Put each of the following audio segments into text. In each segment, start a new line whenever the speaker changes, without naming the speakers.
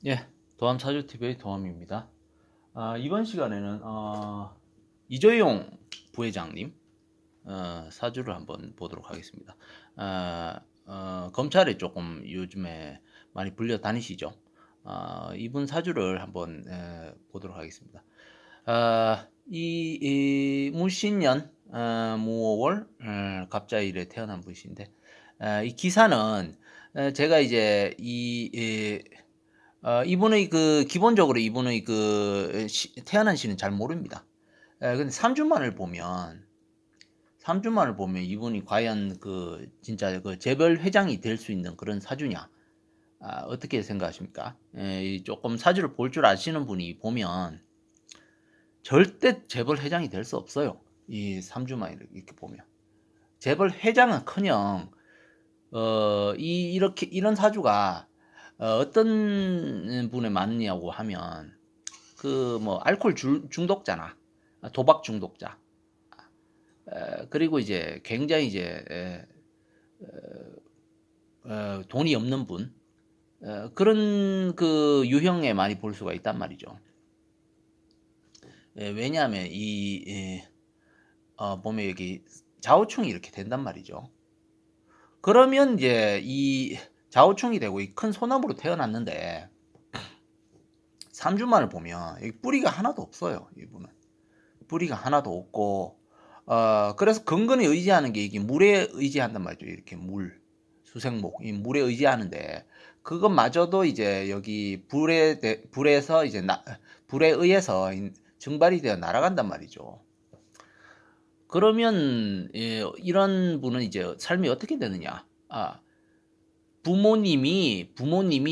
예, 도함사주TV의 도함입니다. 이번 시간에는 이조용 부회장님 사주를 한번 보도록 하겠습니다. 검찰에 조금 요즘에 많이 불려 다니시죠? 이분 사주를 한번 보도록 하겠습니다. 이 무신년 무오월 갑자일에 태어난 분이신데 이 기사는 제가 이제 이분의 기본적으로 이분의 태어난 시는 잘 모릅니다. 근데 3주만을 보면, 3주만을 보면 이분이 과연 진짜 재벌 회장이 될 수 있는 그런 사주냐? 어떻게 생각하십니까? 조금 사주를 볼 줄 아시는 분이 보면 절대 재벌 회장이 될 수 없어요. 이 3주만 이렇게 보면. 재벌 회장은 커녕, 이런 사주가 어떤 분에 맞느냐고 하면 뭐 알코올 중독자나 도박 중독자, 그리고 이제 굉장히 이제 돈이 없는 분, 그런 유형에 많이 볼 수가 있단 말이죠. 왜냐하면 보면 여기 좌우충이 이렇게 된단 말이죠. 그러면 이제 이 좌우충이 되고 이 큰 소나무로 태어났는데 3주만을 보면 뿌리가 하나도 없어요. 이분은 뿌리가 하나도 없고, 그래서 근근히 의지하는 게 이게 물에 의지한단 말이죠. 이렇게 수생목, 이 물에 의지하는데, 그것마저도 이제 여기 불에서 이제 불에 의해서 증발이 되어 날아간단 말이죠. 그러면 이런 분은 이제 삶이 어떻게 되느냐? 부모님이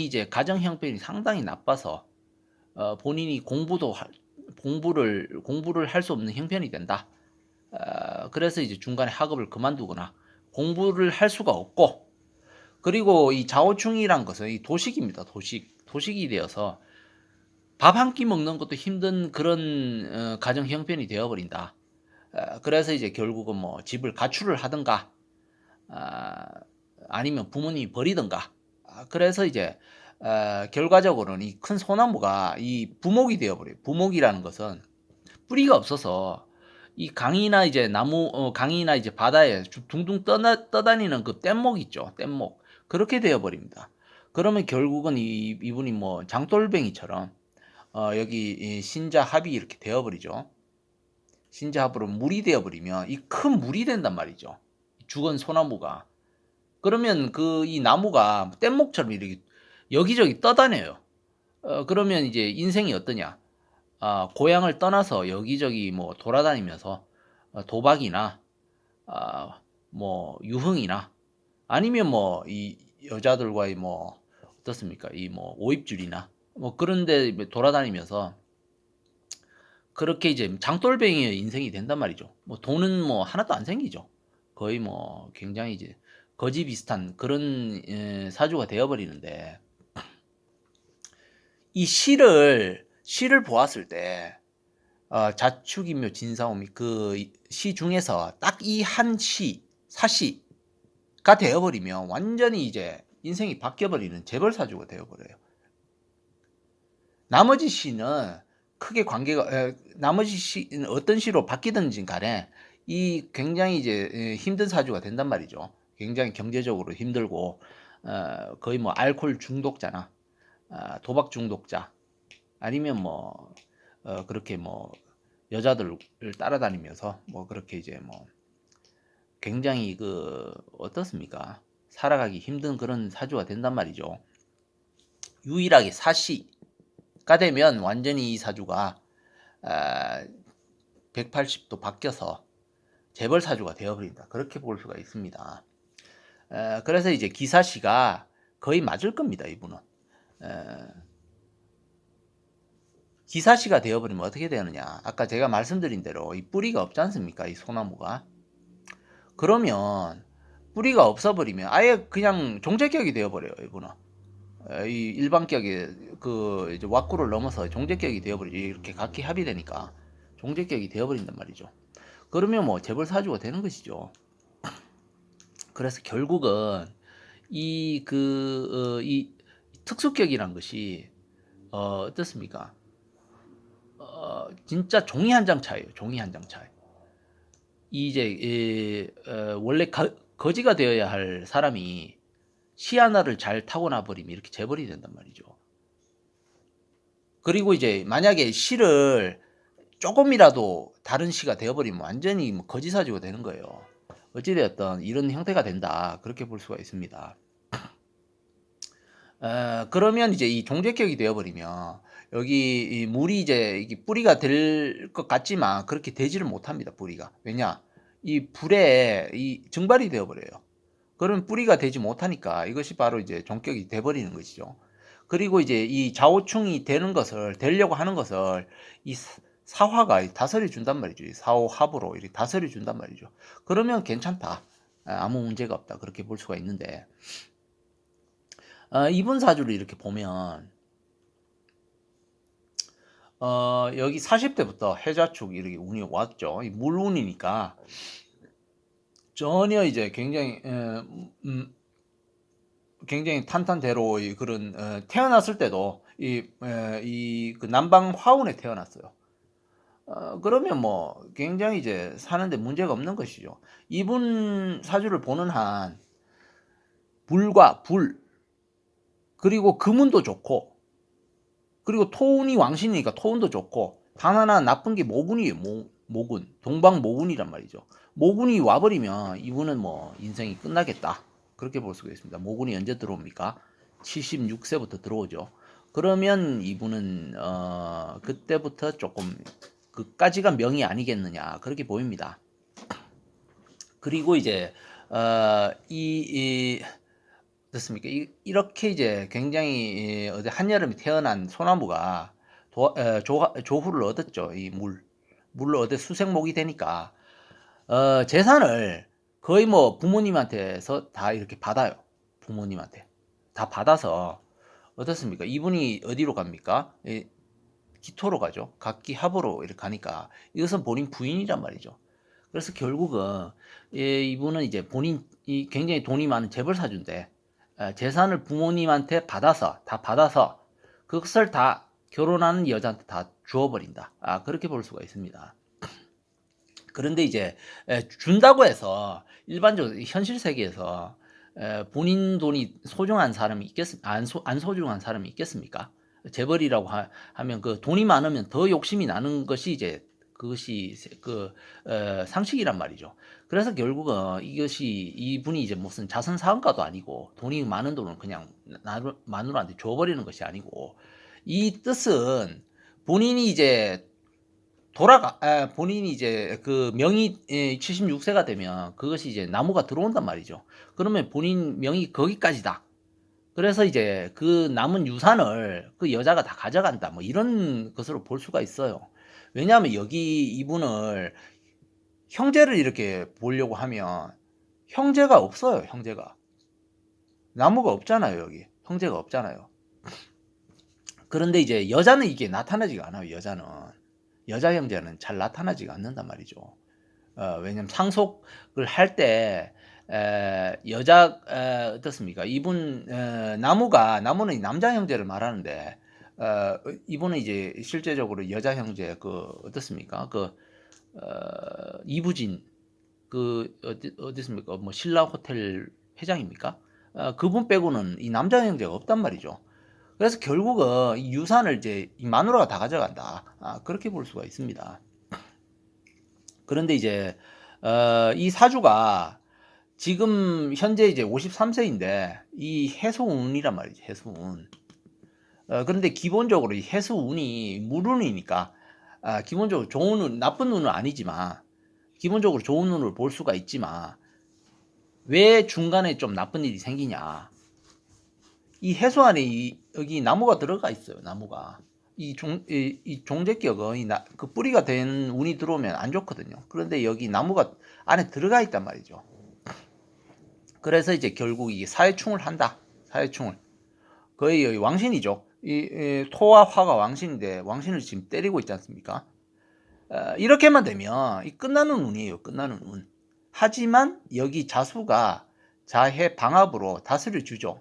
이제 가정 형편이 상당히 나빠서 본인이 공부를 할 수 없는 형편이 된다. 그래서 이제 중간에 학업을 그만두거나 공부를 할 수가 없고, 그리고 이 자오충이란 것은 이 도식입니다. 도식이 되어서 밥 한 끼 먹는 것도 힘든 그런 가정 형편이 되어버린다. 그래서 이제 결국은 뭐 집을 가출을 하든가, 아, 아니면 부모님이 버리든가. 그래서 이제 결과적으로는 이 큰 소나무가 이 부목이 되어버려요. 부목이라는 것은 뿌리가 없어서 이 강이나 이제 강이나 이제 바다에 둥둥 떠다니는 그 뗏목 있죠. 뗏목. 그렇게 되어버립니다. 그러면 결국은 이분이 뭐 장돌뱅이처럼 여기 이 신자합이 이렇게 되어버리죠. 신자합으로 물이 되어버리면 이 큰 물이 된단 말이죠. 죽은 소나무가. 그러면 이 나무가 뗏목처럼 이렇게 여기저기 떠다녀요. 그러면 이제 인생이 어떠냐? 고향을 떠나서 여기저기 뭐 돌아다니면서 도박이나 뭐 유흥이나 아니면 뭐 이 여자들과의 뭐 어떻습니까? 이 뭐 오입줄이나 뭐 그런데 돌아다니면서 그렇게 이제 장돌뱅이의 인생이 된단 말이죠. 뭐 돈은 뭐 하나도 안 생기죠. 거의 뭐 굉장히 이제 거지 비슷한 그런 사주가 되어버리는데, 이 시를 보았을 때 자축인묘 진사오미 그 시 중에서 딱 이 한 사시가 되어버리면 완전히 이제 인생이 바뀌어버리는 재벌사주가 되어버려요. 나머지 시는 크게 나머지 시는 어떤 시로 바뀌든지 간에 이 굉장히 이제 힘든 사주가 된단 말이죠. 굉장히 경제적으로 힘들고, 거의 뭐 알코올 중독자나 도박 중독자, 아니면 뭐 그렇게 뭐 여자들을 따라다니면서 뭐 그렇게 이제 뭐 굉장히 어떻습니까? 살아가기 힘든 그런 사주가 된단 말이죠. 유일하게 사시가 되면 완전히 이 사주가 180도 바뀌어서 재벌 사주가 되어버린다. 그렇게 볼 수가 있습니다. 그래서 이제 기사시가 거의 맞을 겁니다. 이분은. 기사시가 되어버리면 어떻게 되느냐? 아까 제가 말씀드린 대로 이 뿌리가 없지 않습니까? 이 소나무가. 그러면 뿌리가 없어버리면 아예 그냥 종재격이 되어버려요. 이분은. 이 일반격이 이제 왁구를 넘어서 종재격이 되어버리죠. 이렇게 각기 합의되니까 종재격이 되어버린단 말이죠. 그러면 뭐 재벌사주가 되는 것이죠. 그래서 결국은 이 특수격이란 것이 어떻습니까? 진짜 종이 한 장 차이에요. 종이 한 장 차이. 이제 원래 거지가 되어야 할 사람이 시 하나를 잘 타고나 버리면 이렇게 재벌이 된단 말이죠. 그리고 이제 만약에 시를 조금이라도 다른 시가 되어버리면 완전히 뭐 거지사지가 되는 거예요. 어찌되었든 이런 형태가 된다. 그렇게 볼 수가 있습니다. 그러면 이제 이 종재격이 되어버리면 여기 이 물이 이제 이게 뿌리가 될 것 같지만 그렇게 되지를 못합니다. 뿌리가. 왜냐? 이 불에 이 증발이 되어버려요. 그러면 뿌리가 되지 못하니까 이것이 바로 이제 종격이 돼버리는 것이죠. 그리고 이제 이 좌우충이 되려고 하는 것을 이 사화가 다스려 준단 말이죠. 이 사오합으로 이렇게 다스려 준단 말이죠. 그러면 괜찮다. 아무 문제가 없다. 그렇게 볼 수가 있는데, 이분 사주를 이렇게 보면, 여기 40대부터 해자축 이렇게 운이 왔죠. 물운이니까 전혀 이제 굉장히 탄탄대로 그런 태어났을 때도 그 남방 화운에 태어났어요. 그러면 뭐 굉장히 이제 사는데 문제가 없는 것이죠. 이분 사주를 보는 한 물과 불 그리고 금운도 좋고 그리고 토운이 왕신이니까 토운도 좋고 단 하나 나쁜 게 모군이에요. 모군 동방 모군이란 말이죠. 모군이 와버리면 이분은 뭐 인생이 끝나겠다. 그렇게 볼 수가 있습니다. 모군이 언제 들어옵니까? 76세부터 들어오죠. 그러면 이분은 그때부터 조금 그까지가 명이 아니겠느냐 그렇게 보입니다. 그리고 이제 어떻습니까? 이렇게 이제 굉장히 어제 한여름에 태어난 소나무가 조후를 얻었죠. 이 물을 얻어 수생목이 되니까 재산을 거의 뭐 부모님한테서 다 이렇게 받아요. 부모님한테 다 받아서 어떻습니까? 이분이 어디로 갑니까? 기토로 가죠. 각기합으로 이렇게 가니까 이것은 본인 부인이란 말이죠. 그래서 결국은 이분은 이제 본인이 굉장히 돈이 많은 재벌사주인데 재산을 부모님한테 다 받아서 그것을 다 결혼하는 여자한테 다 주어버린다. 그렇게 볼 수가 있습니다. 그런데 이제 준다고 해서 일반적으로 현실 세계에서 본인 돈이 소중한 사람이 안 소중한 사람이 있겠습니까? 재벌이라고 하면 그 돈이 많으면 더 욕심이 나는 것이 이제 그것이 상식이란 말이죠. 그래서 결국은 이분이 이제 무슨 자선 사업가도 아니고 돈이 많은 돈을 그냥 마누라한테 줘버리는 것이 아니고 이 뜻은 본인이 이제 본인이 이제 그 명의 76세가 되면 그것이 이제 나무가 들어온단 말이죠. 그러면 본인 명의 거기까지다. 그래서 이제 그 남은 유산을 그 여자가 다 가져간다. 뭐 이런 것으로 볼 수가 있어요. 왜냐하면 여기 이분을 형제를 이렇게 보려고 하면 형제가 없어요. 형제가. 나무가 없잖아요. 여기. 형제가 없잖아요. 그런데 이제 여자는 이게 나타나지가 않아요. 여자 형제는 잘 나타나지가 않는단 말이죠. 왜냐면 상속을 할 때 어떻습니까? 이분 나무는 남자 형제를 말하는데 이분은 이제 실제적으로 여자 형제 어떻습니까? 이부진 어디습니까? 뭐 신라 호텔 회장입니까? 그분 빼고는 이 남자 형제가 없단 말이죠. 그래서 결국은 이 유산을 이제 이 마누라가 다 가져간다. 그렇게 볼 수가 있습니다. 그런데 이제 이 사주가 지금 현재 이제 53세인데 이 해수운이란 말이죠. 해수운. 그런데 기본적으로 이 해수운이 물운이니까 기본적으로 좋은 운, 나쁜 운은 아니지만 기본적으로 좋은 운을 볼 수가 있지만 왜 중간에 좀 나쁜 일이 생기냐? 이 해수 안에 여기 나무가 들어가 있어요. 나무가 이 종재격은 그 뿌리가 된 운이 들어오면 안 좋거든요. 그런데 여기 나무가 안에 들어가 있단 말이죠. 그래서 이제 결국 이 사회충을 한다. 사회충을 거의 여기 왕신이죠. 이 토와 화가 왕신인데 왕신을 지금 때리고 있지 않습니까? 이렇게만 되면 끝나는 운이에요. 끝나는 운. 하지만 여기 자수가 자해 방합으로 다스려 주죠.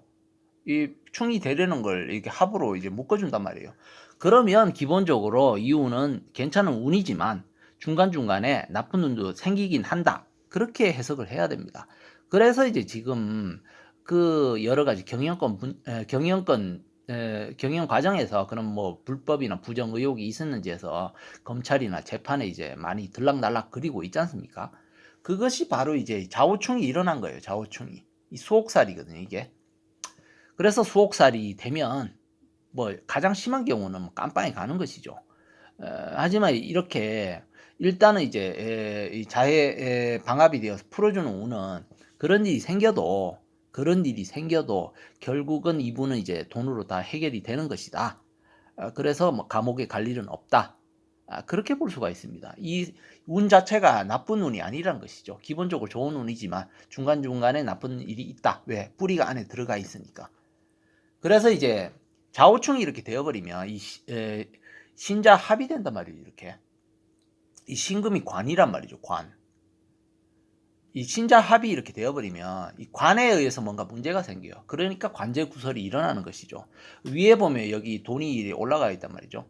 충이 되려는 걸 이렇게 합으로 이제 묶어준단 말이에요. 그러면 기본적으로 이 운은 괜찮은 운이지만 중간중간에 나쁜 운도 생기긴 한다. 그렇게 해석을 해야 됩니다. 그래서 이제 지금 그 여러 가지 경영 과정에서 그런 뭐 불법이나 부정 의혹이 있었는지 해서 검찰이나 재판에 이제 많이 들락날락 거리고 있지 않습니까? 그것이 바로 이제 좌우충이 일어난 거예요. 좌우충이. 이 수옥살이거든요, 이게. 그래서 수옥살이 되면 뭐 가장 심한 경우는 깜빵에 가는 것이죠. 하지만 이렇게 일단은 이제 이 자해 방압이 되어서 풀어주는 운은 그런 일이 생겨도 결국은 이분은 이제 돈으로 다 해결이 되는 것이다. 그래서 뭐 감옥에 갈 일은 없다. 그렇게 볼 수가 있습니다. 이 운 자체가 나쁜 운이 아니란 것이죠. 기본적으로 좋은 운이지만 중간중간에 나쁜 일이 있다. 왜? 뿌리가 안에 들어가 있으니까. 그래서 이제 좌우충이 이렇게 되어버리면 신자 합이 된단 말이에요. 이렇게 이 신금이 관이란 말이죠. 관. 이 신자 합이 이렇게 되어버리면 이 관에 의해서 뭔가 문제가 생겨요. 그러니까 관제 구설이 일어나는 것이죠. 위에 보면 여기 돈이 올라가 있단 말이죠.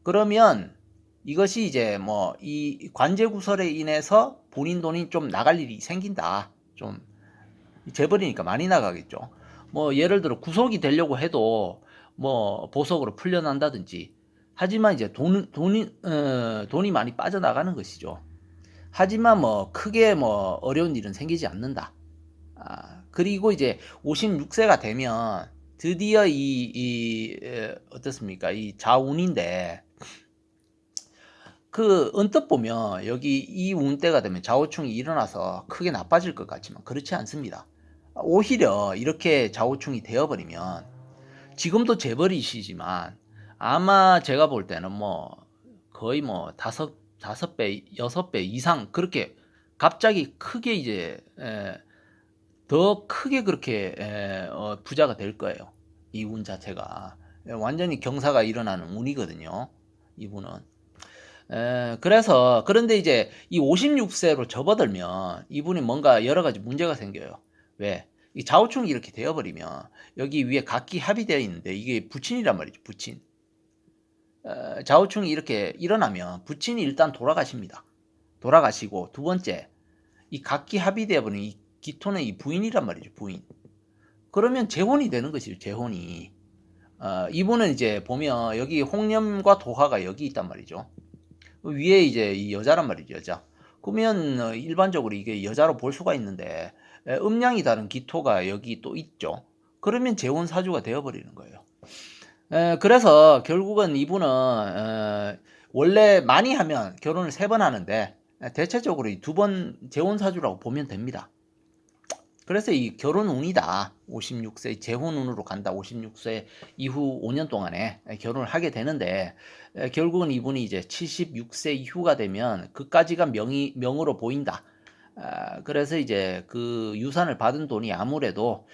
그러면 이것이 이제 뭐 이 관제 구설에 인해서 본인 돈이 좀 나갈 일이 생긴다. 좀 재벌이니까 많이 나가겠죠. 뭐 예를 들어 구속이 되려고 해도 뭐 보석으로 풀려난다든지 하지만 이제 돈이 많이 빠져나가는 것이죠. 하지만 뭐 크게 뭐 어려운 일은 생기지 않는다. 그리고 이제 56세가 되면 드디어 어떻습니까? 이 자운인데 그 언뜻 보면 여기 이 운대가 되면 좌우충이 일어나서 크게 나빠질 것 같지만 그렇지 않습니다. 오히려 이렇게 좌우충이 되어버리면 지금도 재벌이시지만 아마 제가 볼 때는 뭐 거의 뭐 다섯 배, 여섯 배 이상 그렇게 갑자기 크게 이제 더 크게 그렇게 부자가 될 거예요. 이 운 자체가 완전히 경사가 일어나는 운이거든요. 이분은. 그래서 그런데 이제 이 56세로 접어들면 이분이 뭔가 여러 가지 문제가 생겨요. 왜? 이 좌우충이 이렇게 되어버리면 여기 위에 각기 합의되어 있는데 이게 부친이란 말이죠. 부친. 좌우충이 이렇게 일어나면 부친이 일단 돌아가십니다. 돌아가시고 두 번째 이 각기 합의되어 버린 이 기토는 이 부인이란 말이죠. 부인. 그러면 재혼이 되는 것이죠. 재혼이. 이분은 이제 보면 여기 홍념과 도화가 여기 있단 말이죠. 위에 이제 이 여자란 말이죠. 여자. 그러면 일반적으로 이게 여자로 볼 수가 있는데 음양이 다른 기토가 여기 또 있죠. 그러면 재혼 사주가 되어버리는 거예요. 그래서 결국은 이분은 원래 많이 하면 결혼을 3번 하는데 대체적으로 이 2번 재혼 사주라고 보면 됩니다. 그래서 이 결혼 운이다. 56세 재혼 운으로 간다. 56세 이후 5년 동안에 결혼을 하게 되는데 결국은 이분이 이제 76세 이후가 되면 그까지가 명으로 보인다. 그래서 이제 그 유산을 받은 돈이 아무래도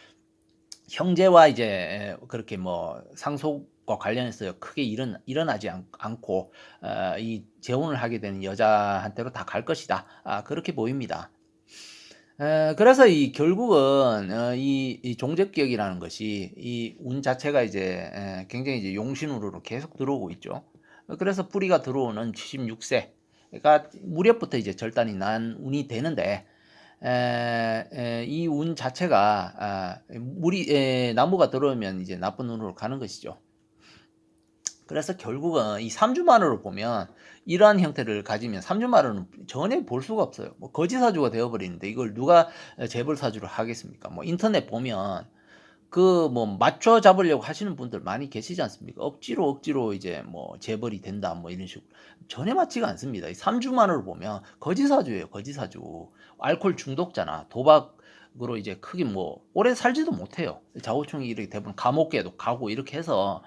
형제와 이제 그렇게 뭐 상속과 관련해서 크게 일어나지 않고 이 재혼을 하게 되는 여자한테로 다 갈 것이다. 그렇게 보입니다. 그래서 이 결국은 이 종적기억이라는 것이 이 운 자체가 이제 굉장히 이제 용신운으로 계속 들어오고 있죠. 그래서 뿌리가 들어오는 76세가 무렵부터 이제 절단이 난 운이 되는데 이 운 자체가 나무가 들어오면 이제 나쁜 운으로 가는 것이죠. 그래서 결국은 이 삼주만으로 보면 이러한 형태를 가지면 삼주만으로는 전혀 볼 수가 없어요. 뭐 거지사주가 되어버리는데 이걸 누가 재벌사주를 하겠습니까? 뭐 인터넷 보면 그 뭐 맞춰 잡으려고 하시는 분들 많이 계시지 않습니까? 억지로 이제 뭐 재벌이 된다 뭐 이런 식으로 전혀 맞지가 않습니다. 이 삼주만으로 보면 거지사주예요. 거지사주. 알코올 중독자나 도박으로 이제 크게 뭐 오래 살지도 못해요. 좌우충이 이렇게 대부분 감옥에도 가고 이렇게 해서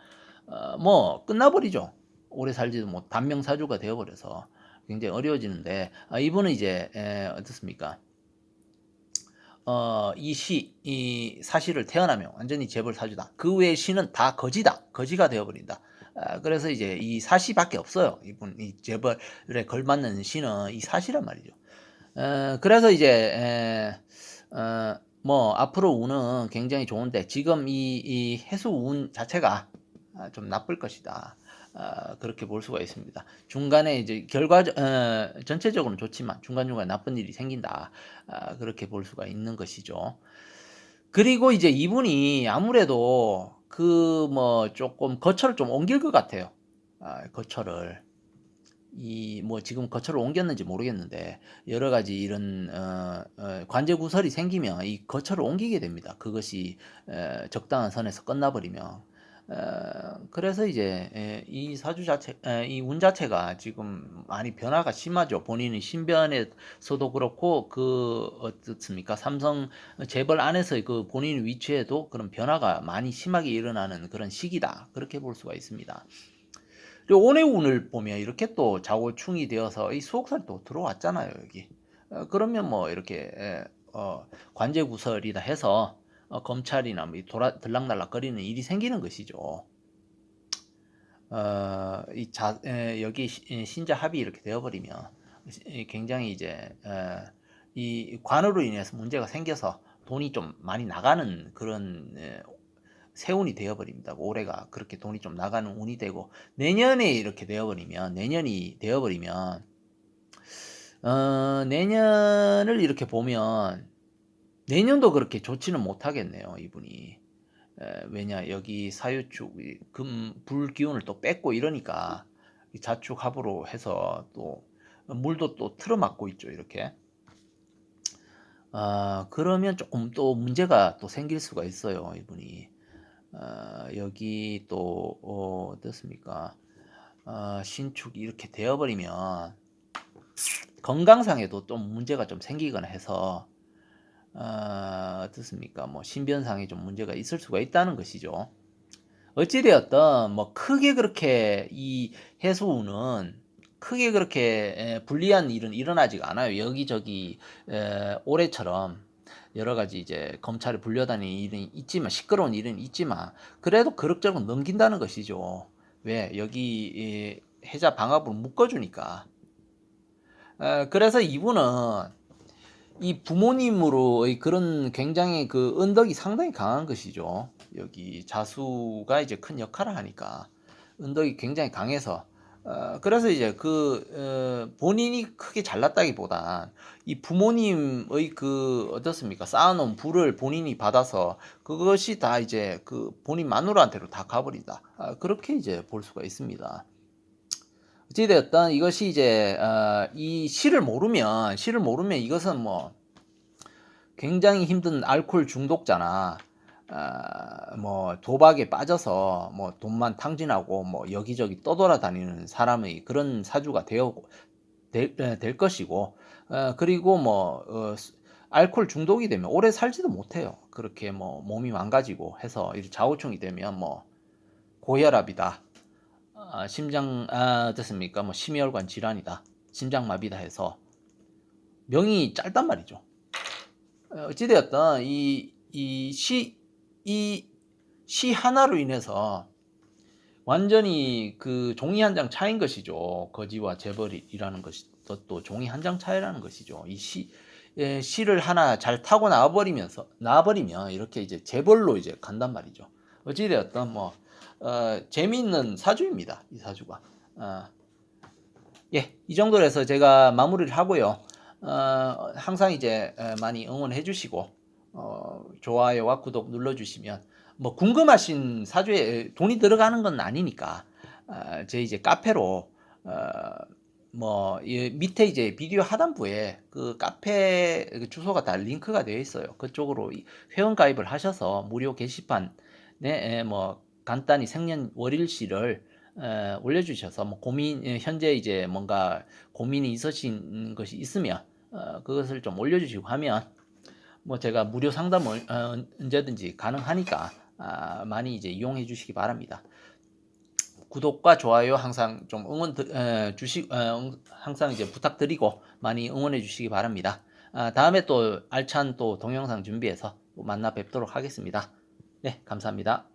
뭐 끝나버리죠. 오래 살지도 못 단명사주가 되어버려서 굉장히 어려워지는데 이분은 이제 어떻습니까? 이 사시를 태어나면 완전히 재벌 사주다. 그 외의 시는 다 거지다. 거지가 되어버린다. 그래서 이제 이 사시밖에 없어요. 이 재벌에 걸맞는 시는 이 사시란 말이죠. 그래서 이제 뭐 앞으로 운은 굉장히 좋은데 지금 이 해수 운 자체가 좀 나쁠 것이다. 그렇게 볼 수가 있습니다. 중간에 이제 전체적으로는 좋지만 중간중간 나쁜 일이 생긴다. 그렇게 볼 수가 있는 것이죠. 그리고 이제 이분이 아무래도 그 뭐 조금 거처를 좀 옮길 것 같아요. 거처를. 이 뭐 지금 거처를 옮겼는지 모르겠는데 여러 가지 이런 관제 구설이 생기면 이 거처를 옮기게 됩니다. 그것이 적당한 선에서 끝나버리면. 그래서 이제 이 사주 자체, 이 운 자체가 지금 많이 변화가 심하죠. 본인의 신변에서도 그렇고 그 어떻습니까? 삼성 재벌 안에서의 그 본인 위치에도 그런 변화가 많이 심하게 일어나는 그런 시기다. 그렇게 볼 수가 있습니다. 그리고 온의 운을 보면 이렇게 또 좌우충이 되어서 이 수옥살이 또 들어왔잖아요, 여기. 그러면 뭐 이렇게 관제구설이다 해서 검찰이나 뭐 들락날락거리는 일이 생기는 것이죠. 여기 신자 합이 이렇게 되어버리면 굉장히 이제 이 관으로 인해서 문제가 생겨서 돈이 좀 많이 나가는 그런 세운이 되어버립니다. 올해가 그렇게 돈이 좀 나가는 운이 되고 내년에 이렇게 되어버리면 내년을 이렇게 보면 내년도 그렇게 좋지는 못하겠네요. 이분이. 왜냐 여기 사유축 불 기운을 또 뺐고 이러니까 자축합으로 해서 또 물도 또 틀어막고 있죠. 이렇게. 그러면 조금 또 문제가 또 생길 수가 있어요. 이분이. 여기 또 어떻습니까? 신축이 이렇게 되어버리면 건강상에도 좀 문제가 좀 생기거나 해서 어떻습니까? 뭐 신변상에 좀 문제가 있을 수가 있다는 것이죠. 어찌되었든 뭐 크게 그렇게 이 해수운은 크게 그렇게 불리한 일은 일어나지가 않아요. 여기저기 올해처럼 여러 가지 이제 검찰에 불려다니는 일은 있지만 시끄러운 일은 있지만 그래도 그럭저럭 넘긴다는 것이죠. 왜 여기 해자 방압으로 묶어주니까. 그래서 이분은 이 부모님으로의 그런 굉장히 그 은덕이 상당히 강한 것이죠. 여기 자수가 이제 큰 역할을 하니까 은덕이 굉장히 강해서 그래서 이제 본인이 크게 잘났다기보단 이 부모님의 그 어떻습니까? 쌓아놓은 부를 본인이 받아서 그것이 다 이제 그 본인 마누라한테로 다 가버리다. 그렇게 이제 볼 수가 있습니다. 어찌되었든 이것이 이제 이 시를 모르면 이것은 뭐 굉장히 힘든 알코올 중독자나 뭐 도박에 빠져서 뭐 돈만 탕진하고 뭐 여기저기 떠돌아다니는 사람의 그런 사주가 될 것이고 그리고 뭐 알코올 중독이 되면 오래 살지도 못해요. 그렇게 뭐 몸이 망가지고 해서 좌우충이 되면 뭐 고혈압이다. 심장 어떻습니까? 뭐 심혈관 질환이다. 심장마비다 해서 명이 짧단 말이죠. 어찌되었든 이 시 하나로 인해서 완전히 그 종이 한 장 차인 것이죠. 거지와 재벌이라는 것도 종이 한 장 차이라는 것이죠. 시를 하나 잘 타고 나와버리면 이렇게 이제 재벌로 이제 간단 말이죠. 어찌되었든 뭐 재미있는 사주입니다. 이 사주가. 예, 이 정도로 해서 제가 마무리를 하고요. 항상 이제 많이 응원해 주시고 좋아요와 구독 눌러주시면 뭐 궁금하신 사주에 돈이 들어가는 건 아니니까 제 이제 카페로 뭐 밑에 이제 비디오 하단부에 그 카페 주소가 다 링크가 되어 있어요. 그쪽으로 회원 가입을 하셔서 무료 게시판에 뭐 간단히 생년 월일시를 올려주셔서 뭐 현재 이제 뭔가 고민이 있으신 것이 있으면 그것을 좀 올려주시고 하면 뭐 제가 무료 상담을 언제든지 가능하니까 많이 이제 이용해 주시기 바랍니다. 구독과 좋아요 항상 좀 항상 이제 부탁드리고 많이 응원해 주시기 바랍니다. 다음에 또 알찬 또 동영상 준비해서 만나 뵙도록 하겠습니다. 네, 감사합니다.